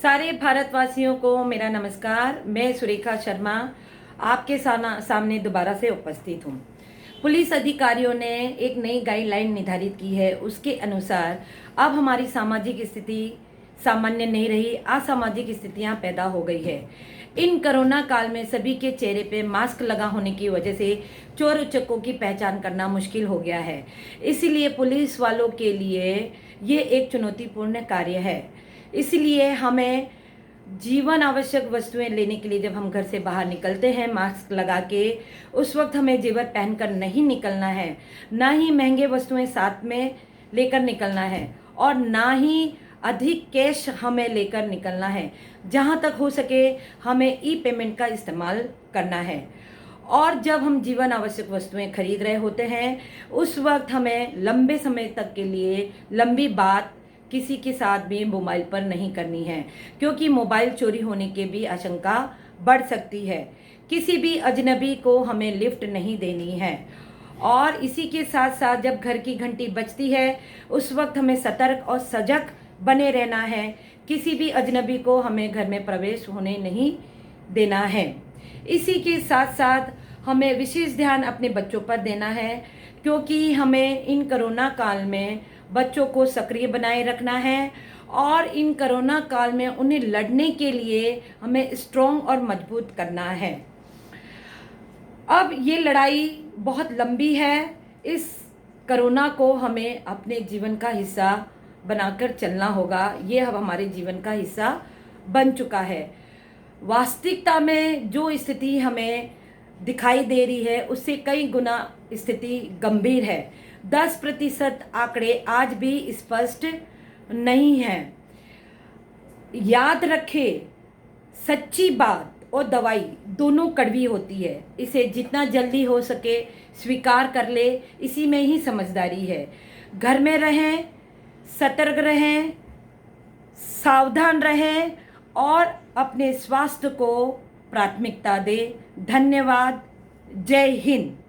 सारे भारतवासियों को मेरा नमस्कार। मैं सुरेखा शर्मा आपके सामने दोबारा से उपस्थित हूँ। पुलिस अधिकारियों ने एक नई गाइडलाइन निर्धारित की है। उसके अनुसार अब हमारी सामाजिक स्थिति सामान्य नहीं रही, असामाजिक स्थितियां पैदा हो गई है। इन कोरोना काल में सभी के चेहरे पे मास्क लगा होने की वजह से चोर उचक्कों की पहचान करना मुश्किल हो गया है। इसीलिए पुलिस वालों के लिए ये एक चुनौतीपूर्ण कार्य है। इसलिए हमें जीवन आवश्यक वस्तुएं लेने के लिए जब हम घर से बाहर निकलते हैं मास्क लगा के, उस वक्त हमें जेवर पहनकर नहीं निकलना है, ना ही महंगे वस्तुएं साथ में लेकर निकलना है और ना ही अधिक कैश हमें लेकर निकलना है। जहां तक हो सके हमें ई पेमेंट का इस्तेमाल करना है। और जब हम जीवन आवश्यक वस्तुएं खरीद रहे होते हैं उस वक्त हमें लंबे समय तक के लिए लंबी बात किसी के साथ भी मोबाइल पर नहीं करनी है, क्योंकि मोबाइल चोरी होने की भी आशंका बढ़ सकती है। किसी भी अजनबी को हमें लिफ्ट नहीं देनी है। और इसी के साथ साथ जब घर की घंटी बजती है उस वक्त हमें सतर्क और सजग बने रहना है। किसी भी अजनबी को हमें घर में प्रवेश होने नहीं देना है। इसी के साथ साथ हमें विशेष ध्यान अपने बच्चों पर देना है, क्योंकि हमें इन कोरोना काल में बच्चों को सक्रिय बनाए रखना है और इन कोरोना काल में उन्हें लड़ने के लिए हमें स्ट्रॉन्ग और मजबूत करना है। अब ये लड़ाई बहुत लंबी है। इस कोरोना को हमें अपने जीवन का हिस्सा बनाकर चलना होगा। ये अब हमारे जीवन का हिस्सा बन चुका है। वास्तविकता में जो स्थिति हमें दिखाई दे रही है उससे कई गुना स्थिति गंभीर है। 10% आंकड़े आज भी स्पष्ट नहीं हैं। याद रखें, सच्ची बात और दवाई दोनों कड़वी होती है। इसे जितना जल्दी हो सके स्वीकार कर ले, इसी में ही समझदारी है। घर में रहें, सतर्क रहें, सावधान रहें और अपने स्वास्थ्य को प्राथमिकता दें। धन्यवाद। जय हिंद।